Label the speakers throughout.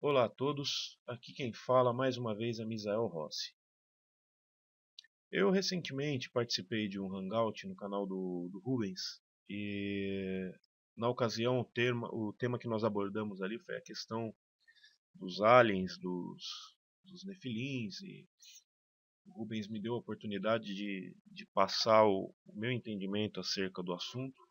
Speaker 1: Olá a todos, aqui quem fala mais uma vez é Misael Rossi. Eu recentemente participei de um hangout no canal do Rubens e na ocasião o tema que nós abordamos ali foi a questão dos aliens, dos nefilins e o Rubens me deu a oportunidade de passar o meu entendimento acerca do assunto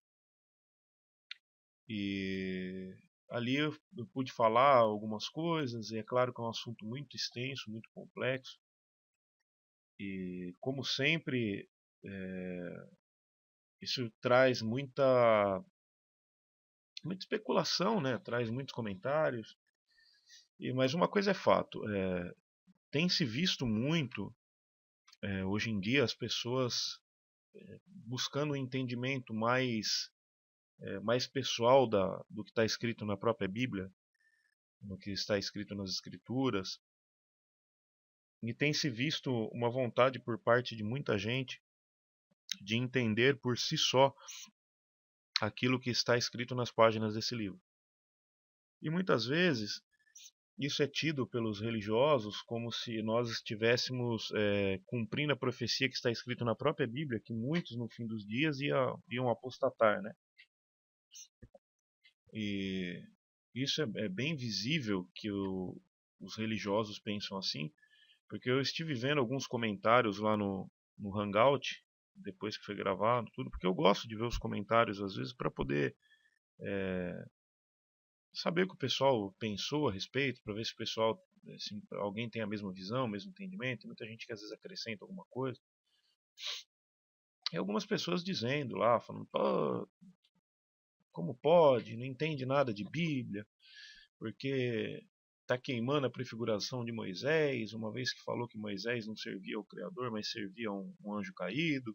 Speaker 1: e ali eu pude falar algumas coisas e é claro que é um assunto muito extenso, muito complexo. E, como sempre, isso traz muita especulação, né? Traz muitos comentários. Mas uma coisa é fato: tem se visto muito, hoje em dia, as pessoas buscando um entendimento mais pessoal do que está escrito na própria Bíblia, no que está escrito nas Escrituras. E tem se visto uma vontade por parte de muita gente de entender por si só aquilo que está escrito nas páginas desse livro. E muitas vezes isso é tido pelos religiosos como se nós estivéssemos cumprindo a profecia que está escrito na própria Bíblia, que muitos no fim dos dias iam apostatar, né? E isso é bem visível que os religiosos pensam assim, porque eu estive vendo alguns comentários lá no Hangout, depois que foi gravado, tudo, porque eu gosto de ver os comentários às vezes para poder saber o que o pessoal pensou a respeito, para ver se o pessoal, se alguém tem a mesma visão, o mesmo entendimento. Tem muita gente que às vezes acrescenta alguma coisa. E algumas pessoas dizendo lá, falando, pô, como pode? Não entende nada de Bíblia, porque está queimando a prefiguração de Moisés, uma vez que falou que Moisés não servia ao Criador, mas servia a um anjo caído,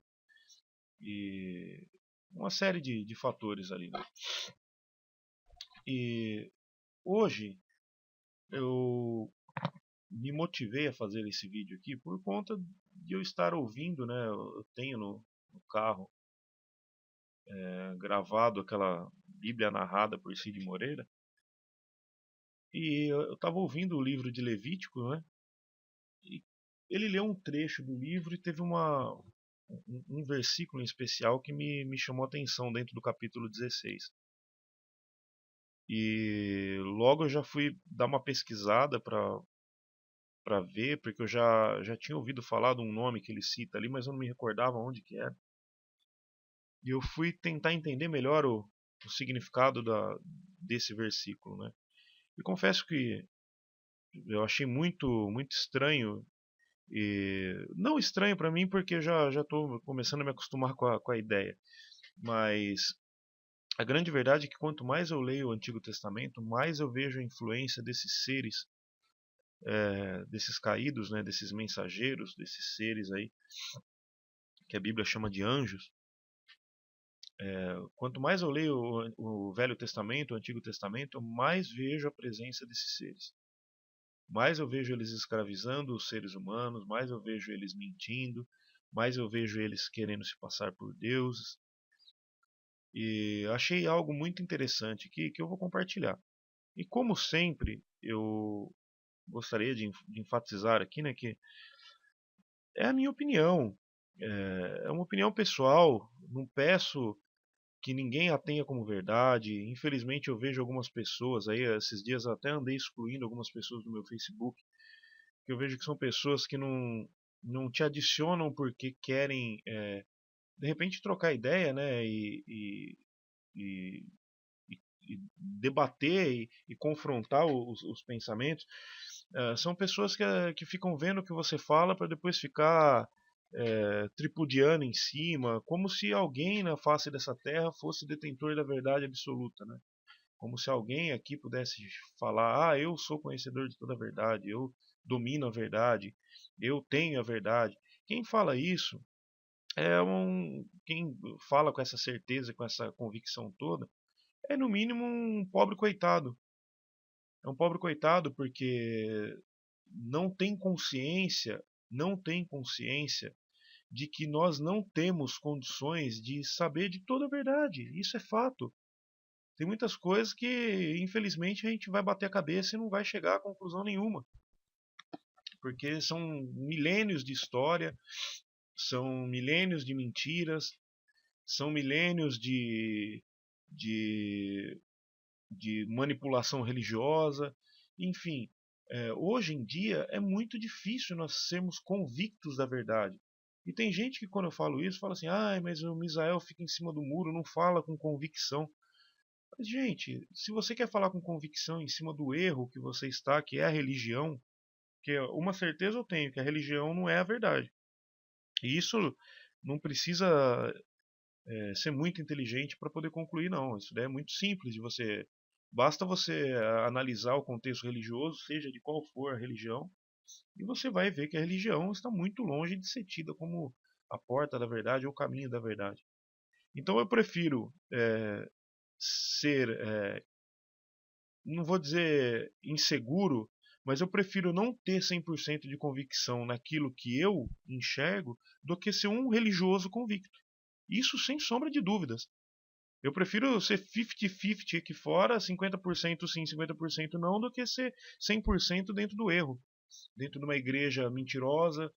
Speaker 1: e uma série de fatores ali, né? E hoje eu me motivei a fazer esse vídeo aqui por conta de eu estar ouvindo, né? Eu tenho no carro gravado aquela Bíblia narrada por Cid Moreira e eu estava ouvindo o livro de Levítico, né? E ele leu um trecho do livro e teve um versículo em especial que me chamou a atenção dentro do capítulo 16. E logo eu já fui dar uma pesquisada para ver, porque eu já tinha ouvido falar de um nome que ele cita ali, mas eu não me recordava onde que era. E eu fui tentar entender melhor o significado desse versículo, né? E confesso que eu achei muito estranho, e não estranho para mim porque eu já estou começando a me acostumar com a ideia, mas a grande verdade é que quanto mais eu leio o Antigo Testamento, mais eu vejo a influência desses seres, desses caídos, né, desses mensageiros, desses seres aí que a Bíblia chama de anjos. Quanto mais eu leio o Velho Testamento, o Antigo Testamento, mais vejo a presença desses seres. Mais eu vejo eles escravizando os seres humanos, mais eu vejo eles mentindo, mais eu vejo eles querendo se passar por deuses. E achei algo muito interessante aqui que eu vou compartilhar. E como sempre, eu gostaria de enfatizar aqui, né, que é a minha opinião. É uma opinião pessoal. Não peço que ninguém a tenha como verdade. Infelizmente eu vejo algumas pessoas aí, esses dias eu até andei excluindo algumas pessoas do meu Facebook, que eu vejo que são pessoas que não te adicionam porque querem, de repente, trocar ideia, né, e, e debater e confrontar os pensamentos. São pessoas que ficam vendo o que você fala para depois ficar tripudiando em cima, como se alguém na face dessa terra fosse detentor da verdade absoluta, né? Como se alguém aqui pudesse falar: ah, eu sou conhecedor de toda a verdade, eu domino a verdade, eu tenho a verdade. Quem fala isso quem fala com essa certeza, com essa convicção toda, é no mínimo um pobre coitado. É um pobre coitado porque não tem consciência, não tem consciência de que nós não temos condições de saber de toda a verdade. Isso é fato. Tem muitas coisas que, infelizmente, a gente vai bater a cabeça e não vai chegar a conclusão nenhuma, porque são milênios de história, são milênios de mentiras, são milênios de, de manipulação religiosa, enfim. Hoje em dia é muito difícil nós sermos convictos da verdade. E tem gente que, quando eu falo isso, fala assim: ah, mas o Misael fica em cima do muro, não fala com convicção. Mas, gente, se você quer falar com convicção em cima do erro que você está, que é a religião, que uma certeza eu tenho, que a religião não é a verdade. E isso não precisa ser muito inteligente para poder concluir, não. Isso daí é muito simples de você. Basta você analisar o contexto religioso, seja de qual for a religião, e você vai ver que a religião está muito longe de ser tida como a porta da verdade ou o caminho da verdade. Então eu prefiro ser, não vou dizer inseguro, mas eu prefiro não ter 100% de convicção naquilo que eu enxergo do que ser um religioso convicto. Isso sem sombra de dúvidas. Eu prefiro ser 50-50 aqui fora, 50% sim, 50% não, do que ser 100% dentro do erro. Dentro de uma igreja mentirosa,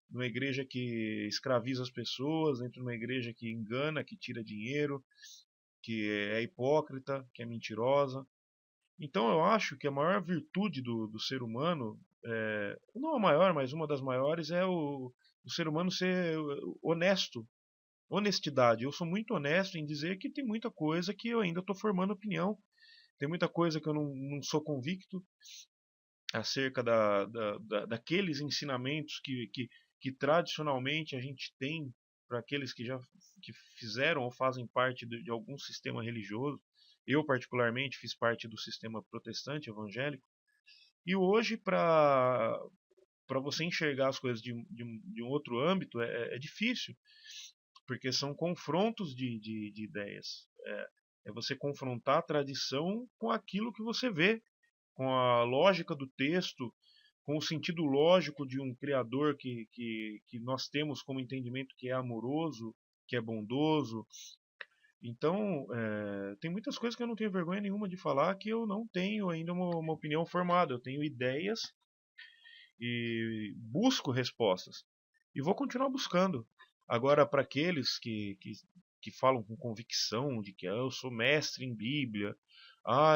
Speaker 1: numa igreja que escraviza as pessoas, dentro de uma igreja que engana, que tira dinheiro, que é hipócrita, que é mentirosa. Então eu acho que a maior virtude do ser humano, não a maior, mas uma das maiores, é o ser humano ser honesto. Honestidade. Eu sou muito honesto em dizer que tem muita coisa que eu ainda estou formando opinião. Tem muita coisa que eu não sou convicto acerca daqueles ensinamentos que tradicionalmente a gente tem para aqueles que já que fizeram ou fazem parte de algum sistema religioso. Eu, particularmente, fiz parte do sistema protestante evangélico. E hoje, para você enxergar as coisas de um outro âmbito, é difícil, porque são confrontos de ideias. É você confrontar a tradição com aquilo que você vê, com a lógica do texto, com o sentido lógico de um criador que nós temos como entendimento que é amoroso, que é bondoso. Então, tem muitas coisas que eu não tenho vergonha nenhuma de falar, que eu não tenho ainda uma opinião formada. Eu tenho ideias e busco respostas. E vou continuar buscando. Agora, para aqueles que falam com convicção de que eu sou mestre em Bíblia,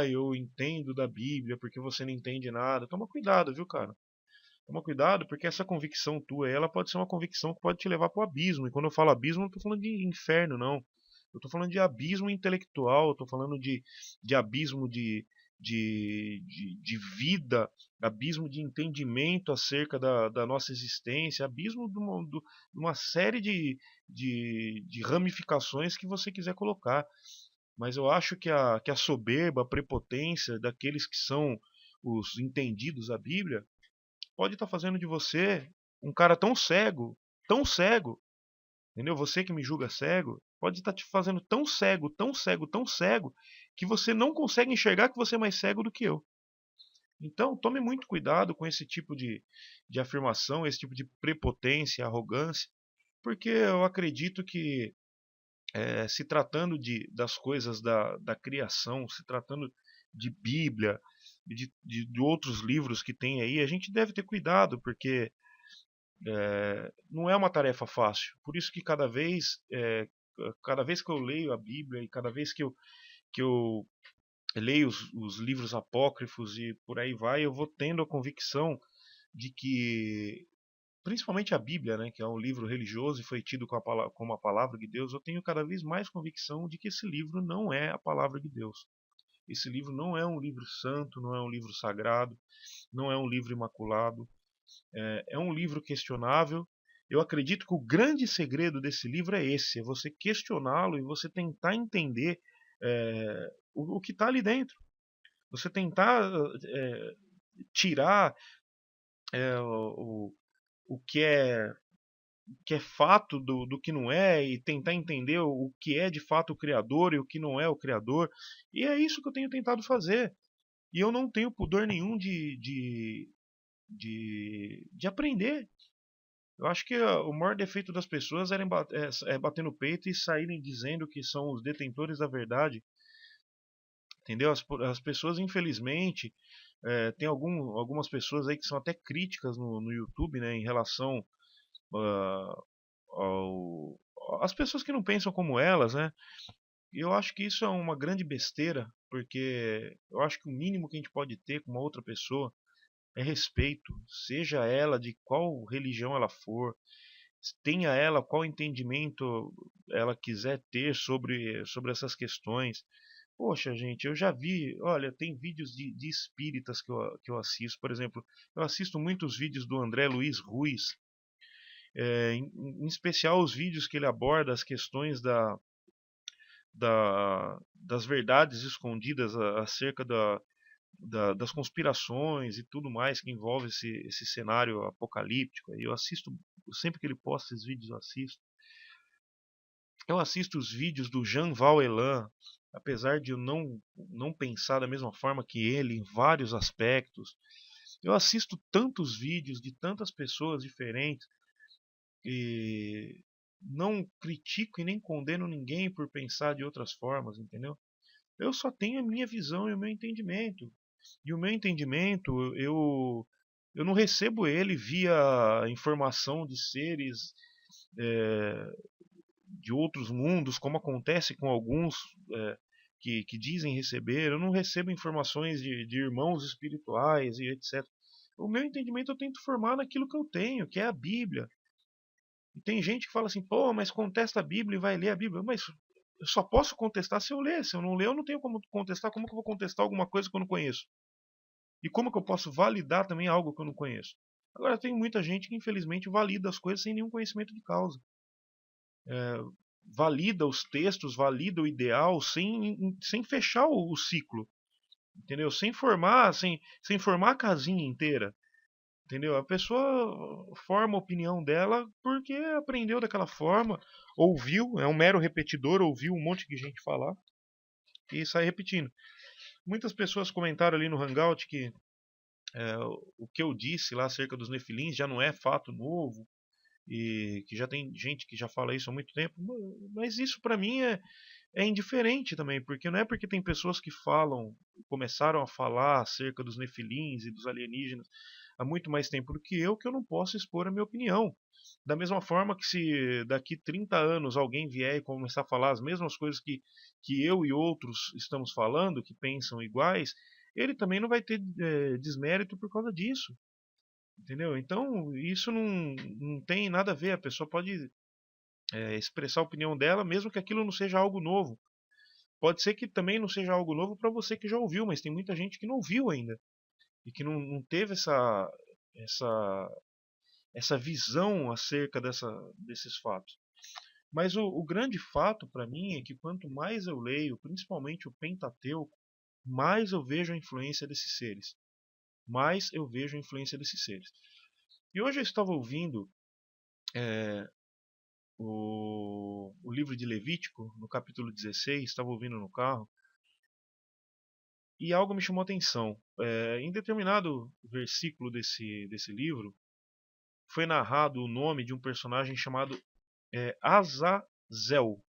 Speaker 1: eu entendo da Bíblia porque você não entende nada, toma cuidado, viu, cara? Toma cuidado, porque essa convicção tua, ela pode ser uma convicção que pode te levar para o abismo. E quando eu falo abismo, não estou falando de inferno, não. Eu estou falando de abismo intelectual, eu estou falando de abismo de vida, abismo de entendimento acerca da nossa existência, abismo de uma série de ramificações que você quiser colocar. Mas eu acho que a soberba, a prepotência daqueles que são os entendidos da Bíblia, pode estar fazendo de você um cara tão cego, entendeu? Você que me julga cego, pode estar te fazendo tão cego, tão cego, tão cego, que você não consegue enxergar que você é mais cego do que eu. Então, tome muito cuidado com esse tipo de afirmação, esse tipo de prepotência, arrogância, porque eu acredito que, se tratando das coisas da criação, se tratando de Bíblia, de outros livros que tem aí, a gente deve ter cuidado, porque não é uma tarefa fácil. Por isso que cada vez que eu leio a Bíblia e cada vez que eu leio os livros apócrifos e por aí vai, eu vou tendo a convicção de que, principalmente a Bíblia, né, que é um livro religioso e foi tido como a palavra de Deus, eu tenho cada vez mais convicção de que esse livro não é a palavra de Deus. Esse livro não é um livro santo, não é um livro sagrado, não é um livro imaculado, é um livro questionável. Eu acredito que o grande segredo desse livro é esse: é você questioná-lo e você tentar entender o que está ali dentro. Você tentar tirar o que é fato do que não é e tentar entender o que é de fato o Criador e o que não é o Criador. E é isso que eu tenho tentado fazer. E eu não tenho pudor nenhum de aprender. Eu acho que o maior defeito das pessoas é bater no peito e saírem dizendo que são os detentores da verdade. entendeu? As pessoas, infelizmente, tem algumas pessoas aí que são até críticas no YouTube, né, em relação ah, ao, às pessoas que não pensam como elas, né? E eu acho que isso é uma grande besteira, porque eu acho que o mínimo que a gente pode ter com uma outra pessoa é respeito, seja ela de qual religião ela for, tenha ela qual entendimento ela quiser ter sobre essas questões. Poxa, gente, eu já vi, olha, tem vídeos de espíritas que eu assisto, por exemplo, eu assisto muitos vídeos do André Luiz Ruiz, em especial os vídeos que ele aborda as questões das verdades escondidas acerca das conspirações e tudo mais que envolve esse cenário apocalíptico. Eu assisto, sempre que ele posta esses vídeos, eu assisto. Eu assisto os vídeos do Jean Elan, apesar de eu não pensar da mesma forma que ele em vários aspectos. Eu assisto tantos vídeos de tantas pessoas diferentes e não critico e nem condeno ninguém por pensar de outras formas, entendeu? Eu só tenho a minha visão e o meu entendimento. E o meu entendimento, eu não recebo ele via informação de seres é, de outros mundos, como acontece com alguns que dizem receber. Eu não recebo informações de irmãos espirituais e etc. O meu entendimento eu tento formar naquilo que eu tenho, que é a Bíblia. E tem gente que fala assim, pô, mas contesta a Bíblia e vai ler a Bíblia. Mas eu só posso contestar se eu ler. Se eu não ler, eu não tenho como contestar. Como que eu vou contestar alguma coisa que eu não conheço? E como que eu posso validar também algo que eu não conheço? Agora, tem muita gente que infelizmente valida as coisas sem nenhum conhecimento de causa. Valida os textos, valida o ideal sem fechar o ciclo. Entendeu? Sem formar a casinha inteira. Entendeu? A pessoa forma a opinião dela porque aprendeu daquela forma, ouviu, é um mero repetidor, ouviu um monte de gente falar e sai repetindo. Muitas pessoas comentaram ali no Hangout que o que eu disse lá acerca dos nefilins já não é fato novo e que já tem gente que já fala isso há muito tempo, mas isso para mim é indiferente também, porque não é porque tem pessoas que começaram a falar acerca dos nefilins e dos alienígenas há muito mais tempo do que eu não posso expor a minha opinião. Da mesma forma que se daqui 30 anos alguém vier e começar a falar as mesmas coisas que eu e outros estamos falando, que pensam iguais, ele também não vai ter desmérito por causa disso. Entendeu? Então, isso não tem nada a ver. A pessoa pode expressar a opinião dela, mesmo que aquilo não seja algo novo. Pode ser que também não seja algo novo para você que já ouviu, mas tem muita gente que não viu ainda e que não teve essa, essa visão acerca desses fatos. Mas o grande fato para mim é que quanto mais eu leio, principalmente o Pentateuco, mais eu vejo a influência desses seres. Mais eu vejo a influência desses seres. E hoje eu estava ouvindo é, o livro de Levítico, no capítulo 16, estava ouvindo no carro, e algo me chamou a atenção. Em determinado versículo desse livro, foi narrado o nome de um personagem chamado Azazel.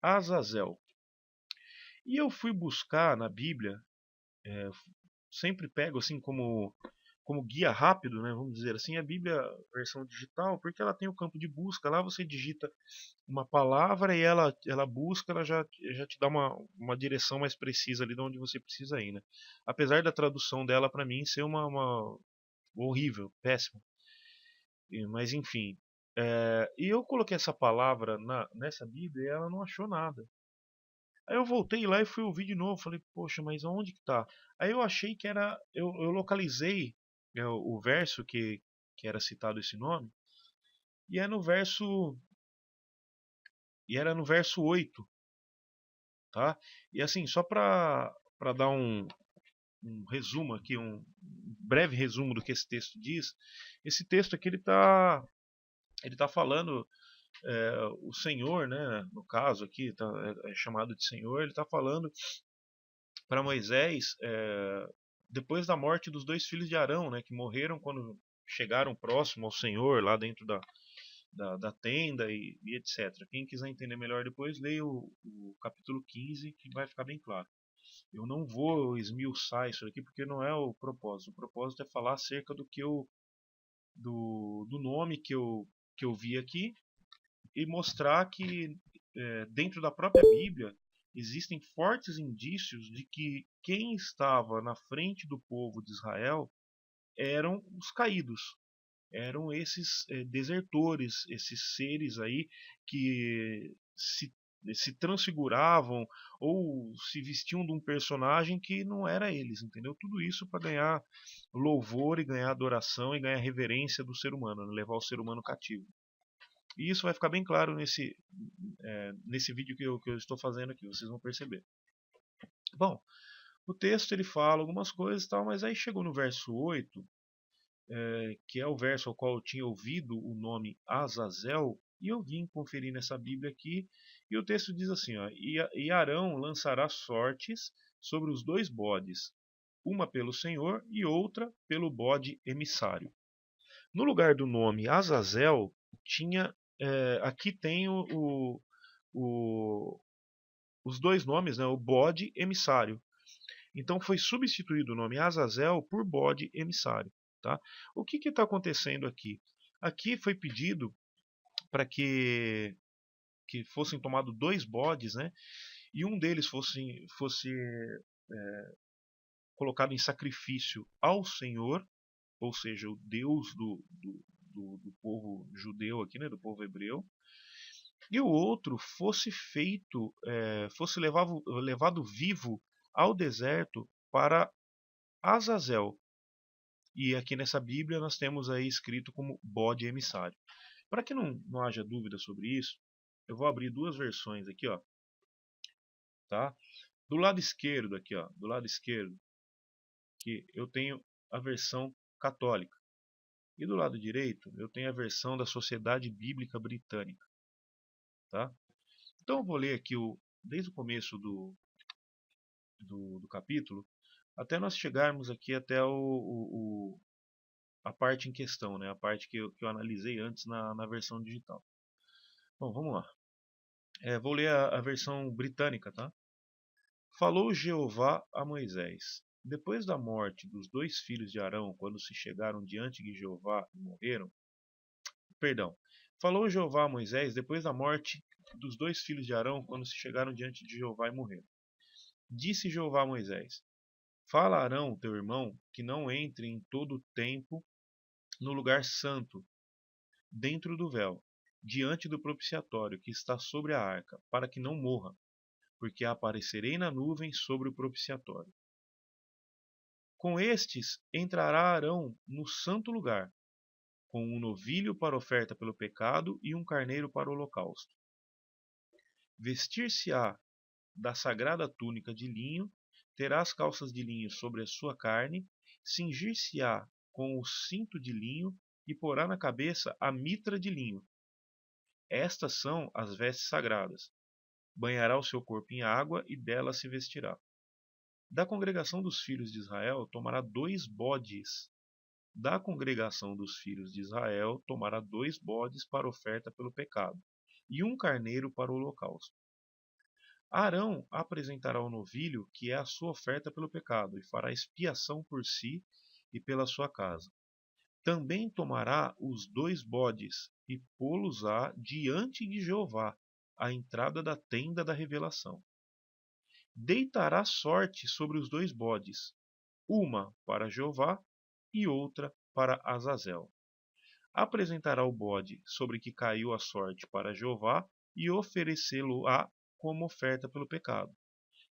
Speaker 1: Azazel. E eu fui buscar na Bíblia, é, sempre pego assim como guia rápido, né, vamos dizer assim, a Bíblia versão digital, porque ela tem o campo de busca, lá você digita uma palavra e ela busca, ela já te dá uma direção mais precisa ali de onde você precisa ir, né? Apesar da tradução dela para mim ser uma horrível, péssima. Mas enfim, e eu coloquei essa palavra nessa Bíblia e ela não achou nada. Aí eu voltei lá e fui ouvir de novo. Falei, poxa, mas onde que tá? Aí eu achei que era. Eu localizei o verso que era citado esse nome. E é no verso. E era no verso 8, tá? E assim, só para dar um resumo aqui, um breve resumo do que esse texto diz. Esse texto aqui ele tá falando o Senhor, né? No caso aqui é chamado de Senhor. Ele está falando para Moisés depois da morte dos dois filhos de Arão, né? Que morreram quando chegaram próximo ao Senhor lá dentro da tenda e etc. Quem quiser entender melhor depois, leia o capítulo 15, que vai ficar bem claro. Eu não vou esmiuçar isso aqui porque não é o propósito. O propósito é falar acerca do nome que eu vi aqui e mostrar que dentro da própria Bíblia existem fortes indícios de que quem estava na frente do povo de Israel eram os caídos, eram esses desertores, esses seres aí que se transfiguravam ou se vestiam de um personagem que não era eles, entendeu? Tudo isso para ganhar louvor e ganhar adoração e ganhar reverência do ser humano, né? Levar o ser humano cativo. E isso vai ficar bem claro nesse vídeo que eu estou fazendo aqui, vocês vão perceber. Bom, o texto ele fala algumas coisas e tal, mas aí chegou no verso 8, que é o verso ao qual eu tinha ouvido o nome Azazel, e eu vim conferir nessa Bíblia aqui, e o texto diz assim, ó, e Arão lançará sortes sobre os dois bodes, uma pelo Senhor e outra pelo bode emissário. No lugar do nome Azazel, tinha, aqui tem o, os dois nomes, né, o bode emissário. Então foi substituído o nome Azazel por bode emissário. Tá? O que está acontecendo aqui? Aqui foi pedido para que fossem tomados dois bodes, né? E um deles fosse colocado em sacrifício ao Senhor, ou seja, o Deus do povo judeu aqui, né? Do povo hebreu. E o outro fosse feito, fosse levado vivo ao deserto para Azazel. E aqui nessa Bíblia nós temos aí escrito como bode emissário. Para que não haja dúvida sobre isso, eu vou abrir duas versões aqui, ó, tá? Do lado esquerdo aqui, ó, do lado esquerdo, que eu tenho a versão católica. E do lado direito, eu tenho a versão da Sociedade Bíblica Britânica, tá? Então eu vou ler aqui desde o começo do capítulo até nós chegarmos aqui até a parte em questão, né? A parte que eu analisei antes na versão digital. Bom, vamos lá. Vou ler a versão britânica, tá? Falou Jeová a Moisés. Depois da morte dos dois filhos de Arão, quando se chegaram diante de Jeová e morreram. Perdão. Falou Jeová a Moisés depois da morte dos dois filhos de Arão, quando se chegaram diante de Jeová e morreram. Disse Jeová a Moisés: Fala a Arão, teu irmão, que não entre em todo o tempo no lugar santo, dentro do véu, diante do propiciatório que está sobre a arca, para que não morra, porque aparecerei na nuvem sobre o propiciatório. Com estes entrará Arão no santo lugar, com um novilho para oferta pelo pecado e um carneiro para o holocausto. Vestir-se-á da sagrada túnica de linho, terá as calças de linho sobre a sua carne, cingir-se-á com o cinto de linho e porá na cabeça a mitra de linho. Estas são as vestes sagradas. Banhará o seu corpo em água e dela se vestirá. Da congregação dos filhos de Israel tomará 2 bodes. Da congregação dos filhos de Israel tomará 2 bodes para oferta pelo pecado, e um carneiro para o holocausto. Arão apresentará o novilho, que é a sua oferta pelo pecado, e fará expiação por si e pela sua casa. Também tomará os 2 bodes e pô-los-á diante de Jeová, à entrada da tenda da revelação. Deitará sorte sobre os 2 bodes, uma para Jeová e outra para Azazel. Apresentará o bode sobre que caiu a sorte para Jeová e oferecê-lo-á como oferta pelo pecado.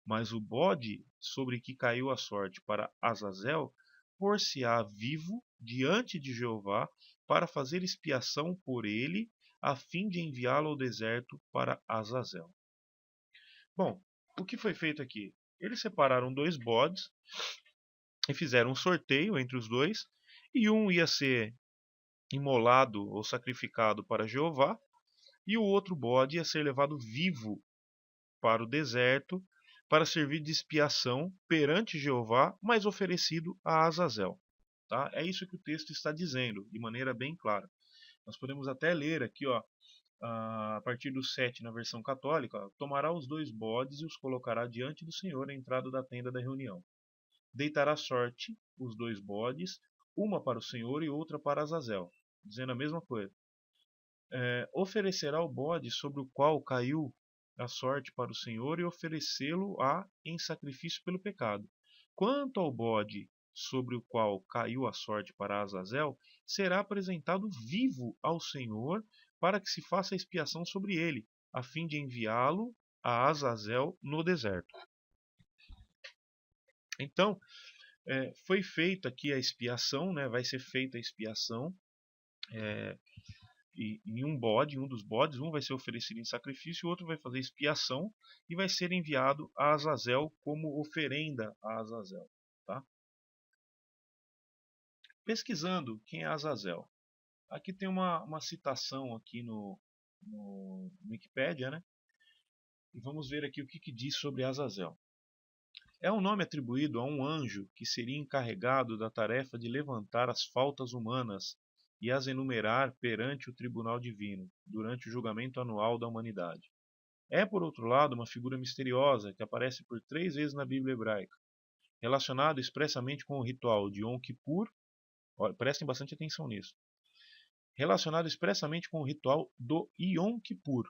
Speaker 1: Mas o bode sobre que caiu a sorte para Azazel pôr-se-á vivo diante de Jeová para fazer expiação por ele, a fim de enviá-lo ao deserto para Azazel. Bom, o que foi feito aqui? Eles separaram 2 bodes e fizeram um sorteio entre os dois, e um ia ser imolado ou sacrificado para Jeová, e o outro bode ia ser levado vivo para o deserto para servir de expiação perante Jeová, mas oferecido a Azazel. Tá? É isso que o texto está dizendo, de maneira bem clara. Nós podemos até ler aqui, ó, a partir do 7 na versão católica, ó, tomará os 2 bodes e os colocará diante do Senhor à entrada da tenda da reunião. Deitará sorte os 2 bodes, uma para o Senhor e outra para Azazel, dizendo a mesma coisa. Oferecerá o bode sobre o qual caiu a sorte para o Senhor e oferecê-lo-á em sacrifício pelo pecado. Quanto ao bode sobre o qual caiu a sorte para Azazel, será apresentado vivo ao Senhor para que se faça expiação sobre ele, a fim de enviá-lo a Azazel no deserto. Então, foi feita aqui a expiação, né? Vai ser feita a expiação em um dos bodes, um vai ser oferecido em sacrifício, o outro vai fazer expiação e vai ser enviado a Azazel como oferenda a Azazel. Tá? Pesquisando quem é Azazel. Aqui tem uma citação aqui no Wikipedia, né? E vamos ver aqui o que diz sobre Azazel. É um nome atribuído a um anjo que seria encarregado da tarefa de levantar as faltas humanas e as enumerar perante o tribunal divino, durante o julgamento anual da humanidade. É, por outro lado, uma figura misteriosa que aparece por 3 vezes na Bíblia hebraica, relacionado expressamente com o ritual de Yom Kippur. Olha, prestem bastante atenção nisso. Relacionado expressamente com o ritual do Yom Kippur,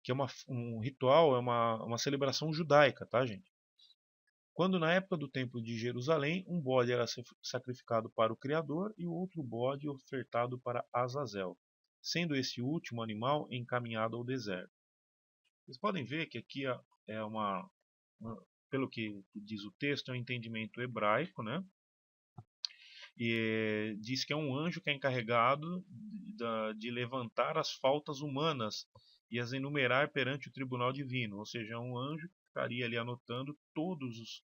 Speaker 1: que é um ritual, é uma celebração judaica, tá, gente? Quando na época do templo de Jerusalém, um bode era sacrificado para o Criador e o outro bode ofertado para Azazel, sendo esse último animal encaminhado ao deserto. Vocês podem ver que aqui é pelo que diz o texto, é um entendimento hebraico, né? E diz que é um anjo que é encarregado de levantar as faltas humanas e as enumerar perante o tribunal divino, ou seja, é um anjo que estaria ali anotando todos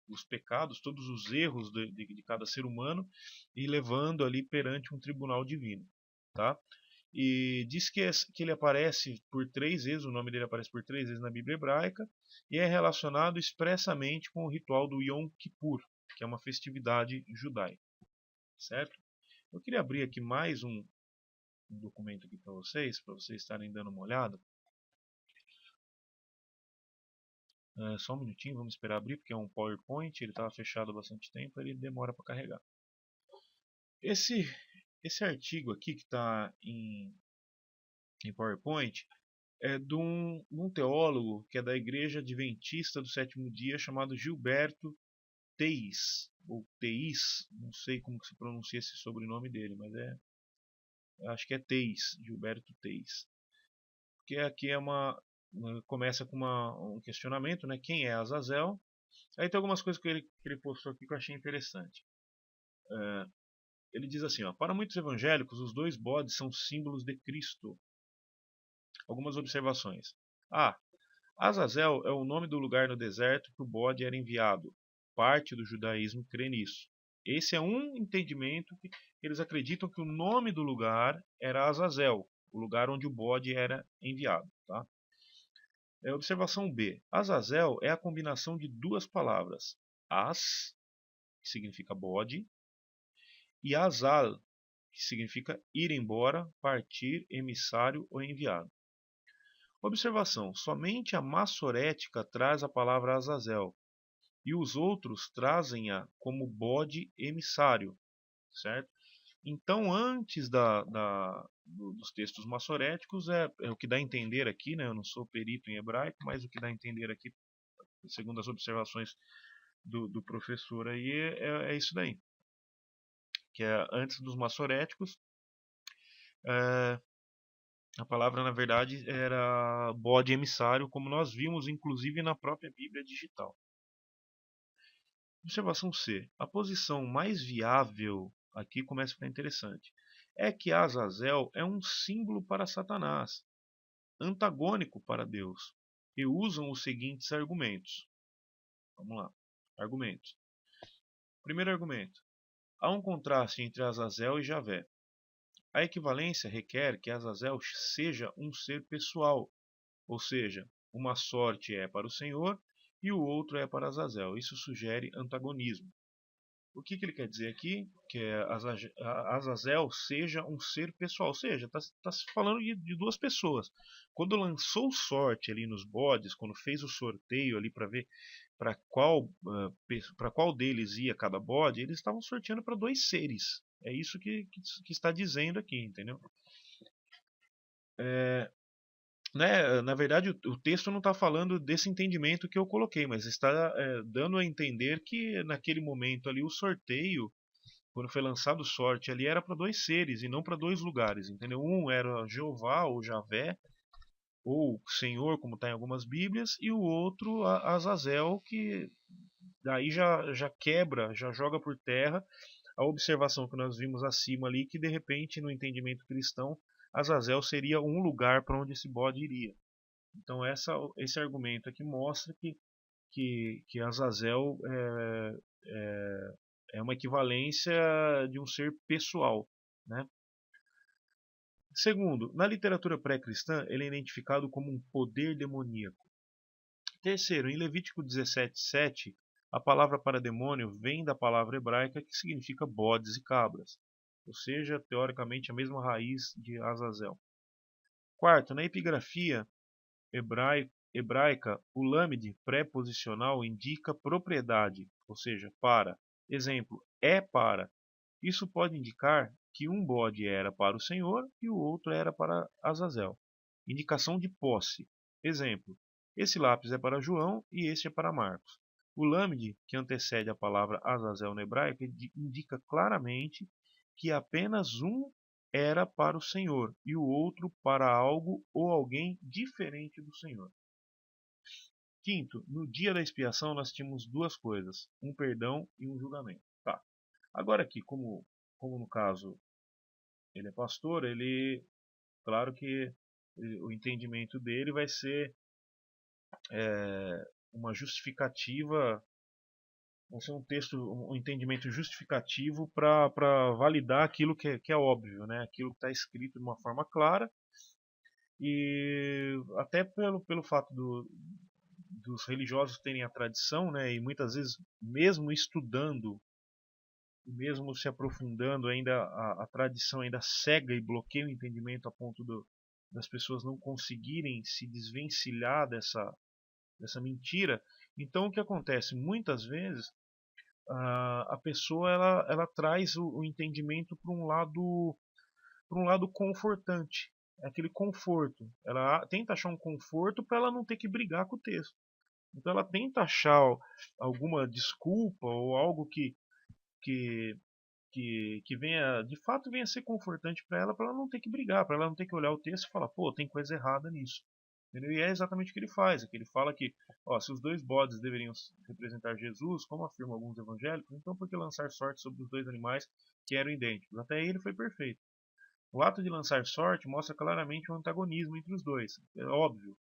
Speaker 1: os pecados, todos os erros de cada ser humano e levando ali perante um tribunal divino, tá? E diz que ele aparece por 3 vezes, o nome dele aparece por 3 vezes na Bíblia hebraica e é relacionado expressamente com o ritual do Yom Kippur, que é uma festividade judaica, certo? Eu queria abrir aqui mais um documento aqui para vocês estarem dando uma olhada. Só um minutinho, vamos esperar abrir, porque é um PowerPoint, ele estava fechado há bastante tempo, ele demora para carregar. Esse artigo aqui que está em PowerPoint é de um teólogo que é da Igreja Adventista do Sétimo Dia, chamado Gilberto Teis, ou Teis, não sei como que se pronuncia esse sobrenome dele, mas acho que é Teis, Gilberto Teis. Porque aqui começa com um questionamento, né? Quem é Azazel? Aí tem algumas coisas que ele postou aqui que eu achei interessante. Ele diz assim, ó, para muitos evangélicos, os 2 bodes são símbolos de Cristo. Algumas observações. Azazel é o nome do lugar no deserto que o bode era enviado. Parte do judaísmo crê nisso. Esse é um entendimento que eles acreditam que o nome do lugar era Azazel, o lugar onde o bode era enviado. Tá? Observação B. Azazel é a combinação de 2 palavras. Az, que significa bode, e Azal, que significa ir embora, partir, emissário ou enviado. Observação: somente a massorética traz a palavra Azazel, e os outros trazem-a como bode emissário, certo? Então, antes dos textos massoréticos, é o que dá a entender aqui, né? Eu não sou perito em hebraico, mas o que dá a entender aqui, segundo as observações do professor aí, é isso daí. Que é antes dos massoréticos, a palavra na verdade era bode emissário, como nós vimos inclusive na própria Bíblia digital. Observação C. A posição mais viável, aqui começa a ficar interessante, é que Azazel é um símbolo para Satanás, antagônico para Deus, e usam os seguintes argumentos. Vamos lá. Argumentos. Primeiro argumento. Há um contraste entre Azazel e Javé. A equivalência requer que Azazel seja um ser pessoal, ou seja, uma sorte é para o Senhor e o outro é para Azazel. Isso sugere antagonismo. O que ele quer dizer aqui? Que Azazel seja um ser pessoal, ou seja, está se falando de duas pessoas. Quando lançou sorte ali nos bodes, quando fez o sorteio ali para ver para qual deles ia cada bode, eles estavam sorteando para dois seres. É isso que está dizendo aqui, entendeu? Né, na verdade, o texto não está falando desse entendimento que eu coloquei, mas está dando a entender que naquele momento ali o sorteio, quando foi lançado sorte ali, era para dois seres e não para dois lugares, entendeu? Um era Jeová ou Javé, ou Senhor, como está em algumas Bíblias, e o outro Azazel, que daí já quebra, já joga por terra a observação que nós vimos acima ali, que de repente no entendimento cristão, Azazel seria um lugar para onde esse bode iria. Então esse argumento aqui mostra que Azazel é uma equivalência de um ser pessoal, né? Segundo, na literatura pré-cristã, ele é identificado como um poder demoníaco. Terceiro, em Levítico 17:7, a palavra para demônio vem da palavra hebraica que significa bodes e cabras, ou seja, teoricamente a mesma raiz de Azazel. Quarto, na epigrafia hebraica, o lâmide preposicional indica propriedade, ou seja, para. Exemplo, é para. Isso pode indicar que um bode era para o Senhor e o outro era para Azazel. Indicação de posse. Exemplo, esse lápis é para João e este é para Marcos. O lâmide, que antecede a palavra Azazel no hebraico, indica claramente que apenas um era para o Senhor e o outro para algo ou alguém diferente do Senhor. Quinto, no dia da expiação nós tínhamos duas coisas, um perdão e um julgamento. Tá. Agora aqui, como no caso ele é pastor, claro que o entendimento dele vai ser uma justificativa, vai ser um texto, um entendimento justificativo para validar aquilo que é óbvio, né? Aquilo que está escrito de uma forma clara, e até pelo fato dos religiosos terem a tradição, né? E muitas vezes, mesmo estudando, mesmo se aprofundando, ainda a tradição ainda cega e bloqueia o entendimento a ponto das pessoas não conseguirem se desvencilhar dessa mentira. Então o que acontece? Muitas vezes a pessoa ela traz o entendimento para um lado confortante. É aquele conforto. Ela tenta achar um conforto para ela não ter que brigar com o texto. Então ela tenta achar alguma desculpa ou algo que, que venha, de fato, venha ser confortante para ela não ter que brigar, para ela não ter que olhar o texto e falar, pô, tem coisa errada nisso. Entendeu? E é exatamente o que ele faz, é que ele fala que, ó, se os dois bodes deveriam representar Jesus, como afirmam alguns evangélicos, então por que lançar sorte sobre os dois animais que eram idênticos? Até aí ele foi perfeito. O ato de lançar sorte mostra claramente o antagonismo entre os dois. É óbvio.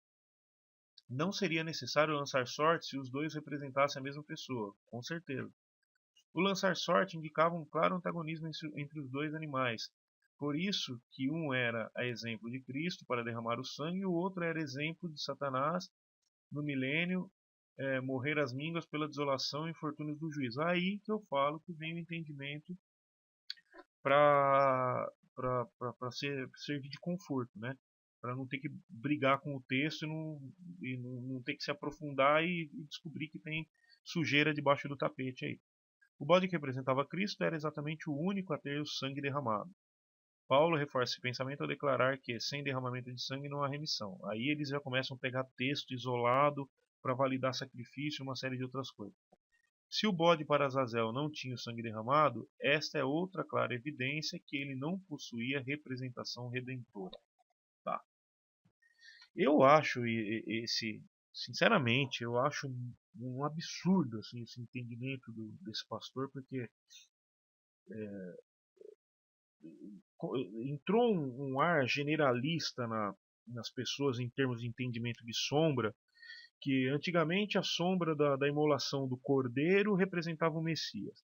Speaker 1: Não seria necessário lançar sorte se os dois representassem a mesma pessoa, com certeza. O lançar sorte indicava um claro antagonismo entre os dois animais. Por isso que um era a exemplo de Cristo para derramar o sangue e o outro era exemplo de Satanás no milênio morrer às mínguas pela desolação e infortúnios do juízo. Aí que eu falo que vem o entendimento para servir de conforto, né? Para não ter que brigar com o texto e não ter que se aprofundar e descobrir que tem sujeira debaixo do tapete aí. O bode que representava Cristo era exatamente o único a ter o sangue derramado. Paulo reforça esse pensamento ao declarar que sem derramamento de sangue não há remissão. Aí eles já começam a pegar texto isolado para validar sacrifício e uma série de outras coisas. Se o bode para Azazel não tinha o sangue derramado, esta é outra clara evidência que ele não possuía representação redentora. Tá. Eu acho sinceramente, eu acho um absurdo assim, esse entendimento desse pastor, porque entrou um ar generalista nas pessoas em termos de entendimento de sombra, que antigamente a sombra da imolação do cordeiro representava o Messias.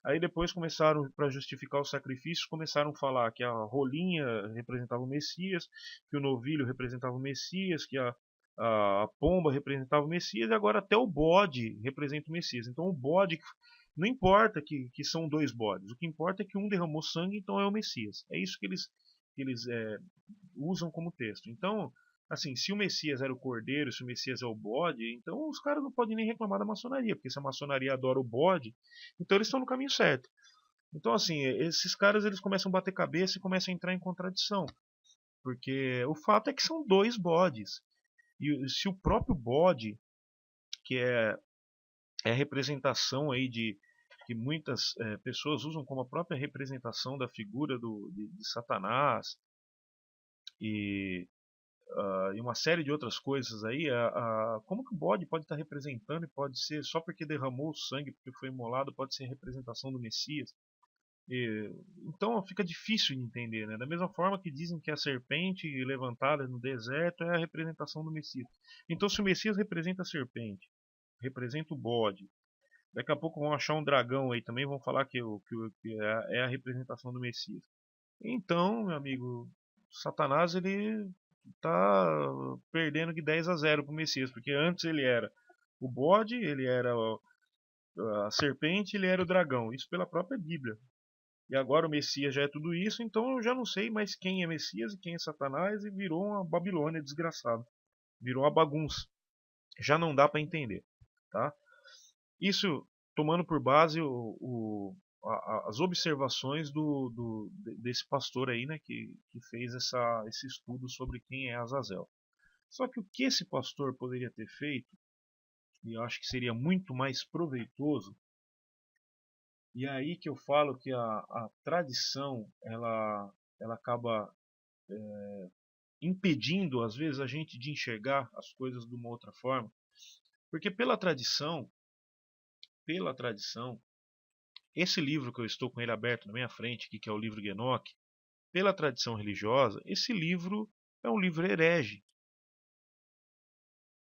Speaker 1: Aí depois começaram, para justificar os sacrifícios, começaram a falar que a rolinha representava o Messias, que o novilho representava o Messias, que a pomba representava o Messias, e agora até o bode representa o Messias. Então o bode Não importa que são dois bodes, o que importa é que um derramou sangue, então é o Messias. É isso que eles usam como texto. Então, assim, se o Messias era o cordeiro, se o Messias é o bode, então os caras não podem nem reclamar da maçonaria, porque se a maçonaria adora o bode, então eles estão no caminho certo. Então, assim, esses caras eles começam a bater cabeça e começam a entrar em contradição, porque o fato é que são dois bodes. E se o próprio bode, que é a representação aí de que muitas pessoas usam como a própria representação da figura de Satanás e, e uma série de outras coisas aí, como que o bode pode estar representando e pode ser, só porque derramou o sangue, porque foi imolado, pode ser representação do Messias? Então fica difícil de entender, né? Da mesma forma que dizem que a serpente levantada no deserto é a representação do Messias. Então se o Messias representa a serpente, representa o bode, daqui a pouco vão achar um dragão aí também, vão falar que é a representação do Messias. Então, meu amigo, Satanás ele tá perdendo de 10-0 pro Messias, porque antes ele era o bode, ele era a serpente, ele era o dragão. Isso pela própria Bíblia. E agora o Messias já é tudo isso, então eu já não sei mais quem é Messias e quem é Satanás, e virou uma Babilônia desgraçada. Virou uma bagunça. Já não dá para entender, tá? Isso tomando por base as observações desse pastor aí, né, que fez esse estudo sobre quem é Azazel. Só que o que esse pastor poderia ter feito, e eu acho que seria muito mais proveitoso, e é aí que eu falo que a tradição ela acaba impedindo às vezes a gente de enxergar as coisas de uma outra forma, porque pela tradição, esse livro que eu estou com ele aberto na minha frente, aqui, que é o livro de Enoque, pela tradição religiosa, esse livro é um livro herege,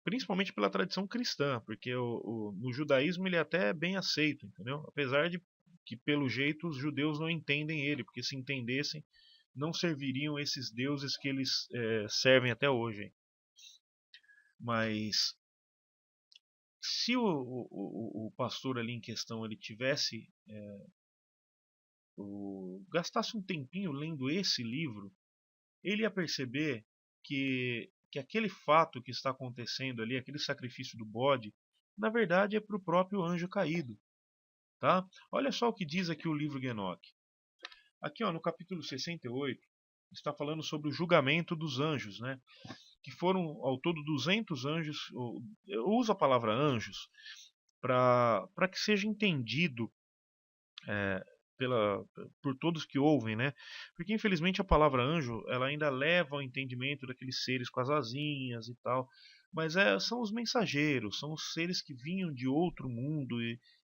Speaker 1: principalmente pela tradição cristã, porque no judaísmo ele é até bem aceito, entendeu? Apesar de que pelo jeito os judeus não entendem ele, porque se entendessem não serviriam esses deuses que eles servem até hoje. Mas se o pastor ali em questão ele tivesse gastasse um tempinho lendo esse livro, ele ia perceber que aquele fato que está acontecendo ali, aquele sacrifício do bode, na verdade é para o próprio anjo caído. Tá? Olha só o que diz aqui o livro de Enoque. Aqui ó, no capítulo 68, está falando sobre o julgamento dos anjos, né? Que foram ao todo 200 anjos. Eu uso a palavra anjos para que seja entendido é, por todos que ouvem, né? Porque infelizmente a palavra anjo ela ainda leva ao entendimento daqueles seres com as asinhas e tal, mas são os mensageiros, são os seres que vinham de outro mundo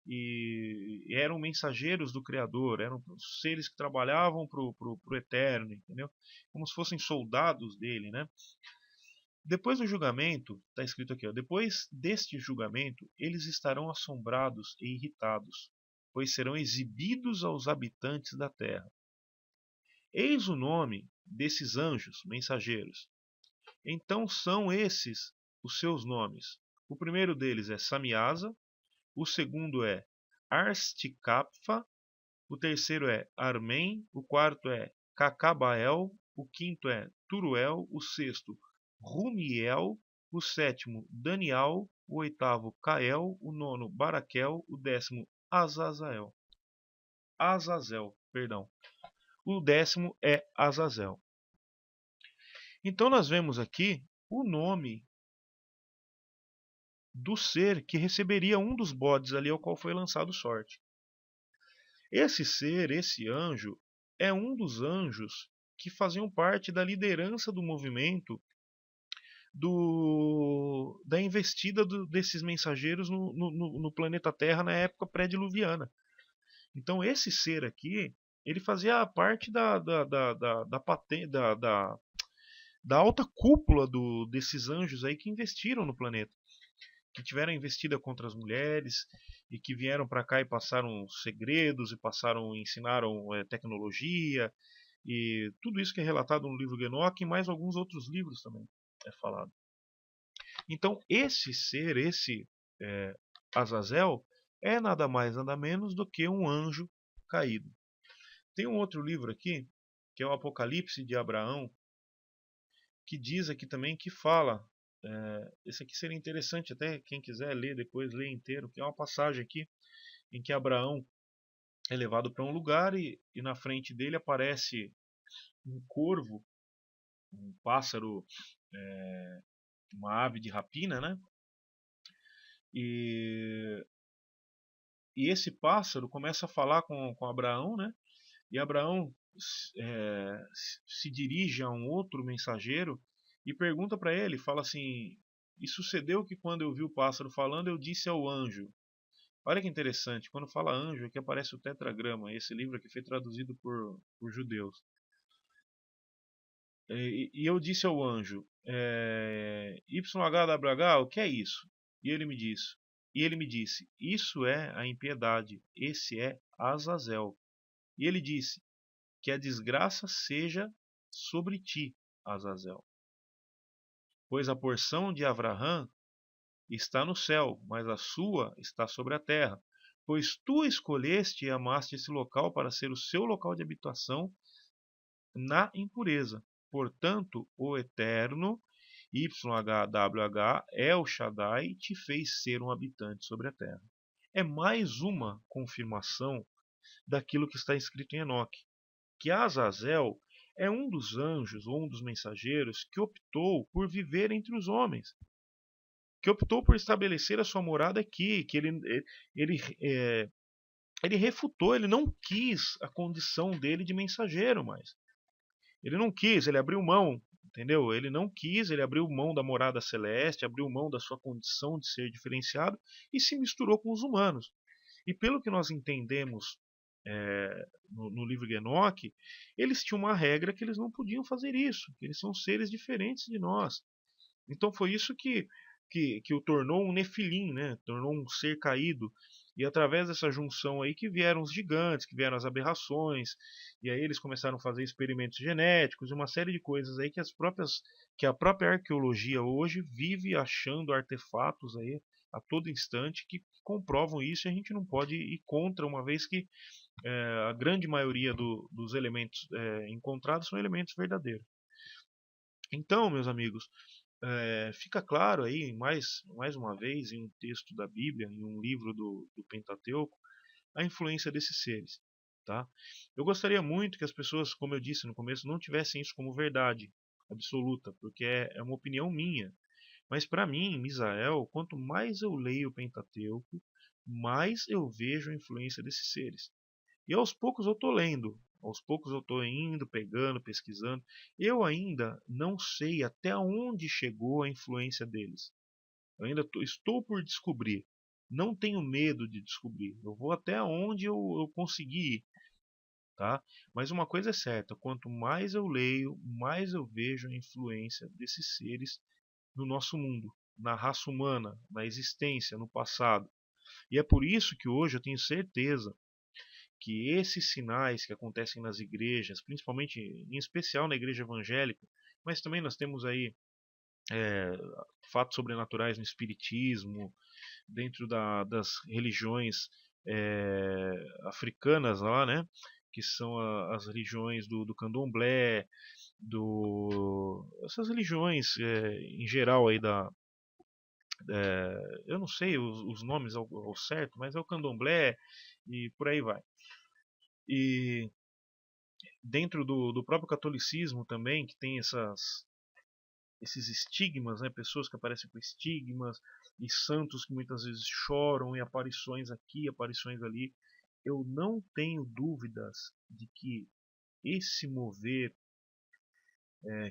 Speaker 1: e eram mensageiros do Criador, eram seres que trabalhavam pro Eterno, entendeu? Como se fossem soldados dele, né? Depois do julgamento, está escrito aqui, ó, depois deste julgamento, eles estarão assombrados e irritados, pois serão exibidos aos habitantes da terra. Eis o nome desses anjos mensageiros. Então são esses os seus nomes. O primeiro deles é Samiasa, o segundo é Arsticapfa, o terceiro é Armém, o quarto é Cacabael, o quinto é Turuel, o sexto Rumiel, o sétimo Daniel, o oitavo Cael, o nono Baraquel, o décimo Azazel. Azazel, perdão. O décimo é Azazel. Então nós vemos aqui o nome do ser que receberia um dos bodes ali ao qual foi lançado sorte. Esse ser, esse anjo, é um dos anjos que faziam parte da liderança do movimento da investida desses mensageiros no planeta Terra na época pré-diluviana. Então esse ser aqui, ele fazia parte da alta cúpula desses anjos aí que investiram no planeta, que tiveram investida contra as mulheres e que vieram para cá e passaram segredos e ensinaram tecnologia e tudo isso que é relatado no livro de Enoque e mais alguns outros livros também é falado. Então esse ser, esse Azazel, é nada mais nada menos do que um anjo caído. Tem um outro livro aqui, que é o Apocalipse de Abraão, que diz aqui também, que fala, esse aqui seria interessante até quem quiser ler depois, ler inteiro, que é uma passagem aqui em que Abraão é levado para um lugar e na frente dele aparece um corvo, um pássaro, uma ave de rapina, né? E, e esse pássaro começa a falar com Abraão, né? E Abraão se dirige a um outro mensageiro e pergunta para ele, fala assim: e sucedeu que quando eu vi o pássaro falando, eu disse ao anjo. Olha que interessante, quando fala anjo, aqui aparece o tetragrama, esse livro aqui foi traduzido por judeus. E eu disse ao anjo, YHWH, o que é isso? E ele me disse, isso é a impiedade, esse é Azazel. E ele disse, que a desgraça seja sobre ti, Azazel. Pois a porção de Avraham está no céu, mas a sua está sobre a terra. Pois tu escolheste e amaste esse local para ser o seu local de habitação na impureza. Portanto, o Eterno, YHWH, El Shaddai, te fez ser um habitante sobre a terra. É mais uma confirmação daquilo que está escrito em Enoque, que Azazel é um dos anjos ou um dos mensageiros que optou por viver entre os homens, que optou por estabelecer a sua morada aqui, que ele, ele refutou, ele não quis a condição dele de mensageiro mais. Ele não quis, ele abriu mão, entendeu? Ele não quis, ele abriu mão da morada celeste, abriu mão da sua condição de ser diferenciado e se misturou com os humanos. E pelo que nós entendemos no livro de Enoque, eles tinham uma regra que eles não podiam fazer isso, que eles são seres diferentes de nós. Então foi isso que o tornou um nefilim, né? Tornou um ser caído. E através dessa junção aí que vieram os gigantes, que vieram as aberrações, e aí eles começaram a fazer experimentos genéticos e uma série de coisas aí que a própria arqueologia hoje vive achando artefatos aí a todo instante que comprovam isso, e a gente não pode ir contra, uma vez que a grande maioria dos elementos encontrados são elementos verdadeiros. Então, meus amigos, fica claro aí, mais uma vez, em um texto da Bíblia, em um livro do Pentateuco, a influência desses seres. Tá? Eu gostaria muito que as pessoas, como eu disse no começo, não tivessem isso como verdade absoluta, porque é uma opinião minha. Mas para mim, Misael, quanto mais eu leio o Pentateuco, mais eu vejo a influência desses seres. E aos poucos eu estou lendo, aos poucos eu estou indo, pegando, pesquisando. Eu ainda não sei até onde chegou a influência deles. Eu ainda estou por descobrir. Não tenho medo de descobrir. Eu vou até onde eu conseguir ir. Tá? Mas uma coisa é certa, quanto mais eu leio, mais eu vejo a influência desses seres no nosso mundo, na raça humana, na existência, no passado. E é por isso que hoje eu tenho certeza que esses sinais que acontecem nas igrejas, principalmente, em especial na igreja evangélica, mas também nós temos aí é, fatos sobrenaturais no espiritismo, dentro das religiões africanas lá, né? Que são as religiões do candomblé, essas religiões em geral aí eu não sei os nomes ao certo, mas é o candomblé e por aí vai. E dentro do próprio catolicismo também, que tem esses estigmas, né? Pessoas que aparecem com estigmas e santos que muitas vezes choram e aparições aqui, aparições ali. Eu não tenho dúvidas de que esse mover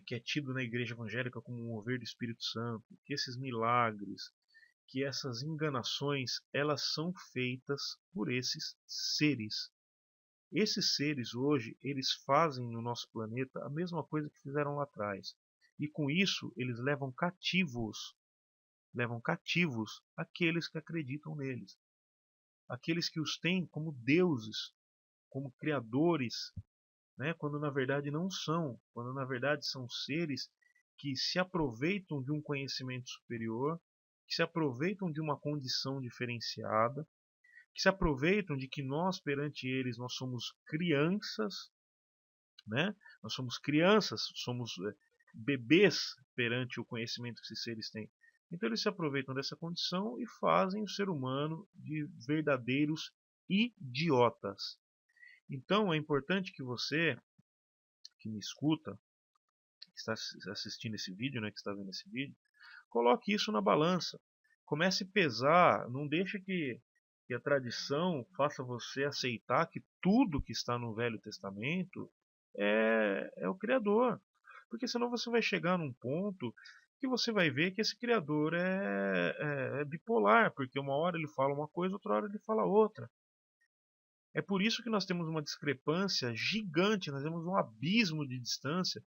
Speaker 1: que é tido na igreja evangélica como um mover do Espírito Santo, que esses milagres, que essas enganações, elas são feitas por esses seres. Esses seres hoje, eles fazem no nosso planeta a mesma coisa que fizeram lá atrás. E com isso, eles levam cativos aqueles que acreditam neles. Aqueles que os têm como deuses, como criadores, né? Quando na verdade não são. Quando na verdade são seres que se aproveitam de um conhecimento superior, que se aproveitam de uma condição diferenciada, que se aproveitam de que nós perante eles nós somos crianças, né? Nós somos crianças, somos bebês perante o conhecimento que esses seres têm. Então eles se aproveitam dessa condição e fazem o ser humano de verdadeiros idiotas. Então é importante que você, que me escuta, que está assistindo esse vídeo, né, que está vendo esse vídeo, coloque isso na balança. Comece a pesar, não deixe que a tradição faça você aceitar que tudo que está no Velho Testamento é o Criador. Porque senão você vai chegar num ponto que você vai ver que esse Criador é bipolar, porque uma hora ele fala uma coisa, outra hora ele fala outra. É por isso que nós temos uma discrepância gigante, nós temos um abismo de distância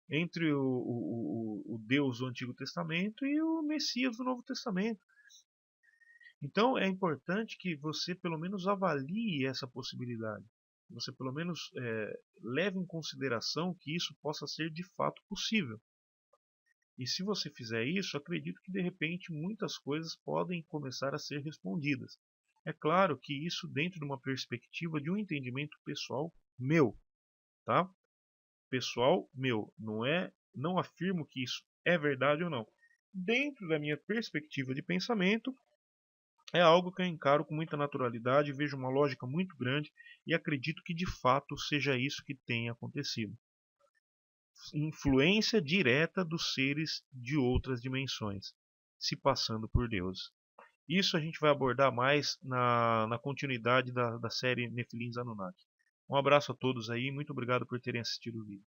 Speaker 1: entre o Deus do Antigo Testamento e o Messias do Novo Testamento. Então é importante que você pelo menos avalie essa possibilidade. Você pelo menos leve em consideração que isso possa ser de fato possível. E se você fizer isso, acredito que de repente muitas coisas podem começar a ser respondidas. É claro que isso dentro de uma perspectiva de um entendimento pessoal meu, tá? Pessoal meu, não afirmo que isso é verdade ou não. Dentro da minha perspectiva de pensamento, é algo que eu encaro com muita naturalidade, vejo uma lógica muito grande e acredito que de fato seja isso que tenha acontecido. Influência direta dos seres de outras dimensões, se passando por Deus. Isso a gente vai abordar mais na continuidade da série Nephilims Anunnaki. Um abraço a todos aí, muito obrigado por terem assistido o vídeo.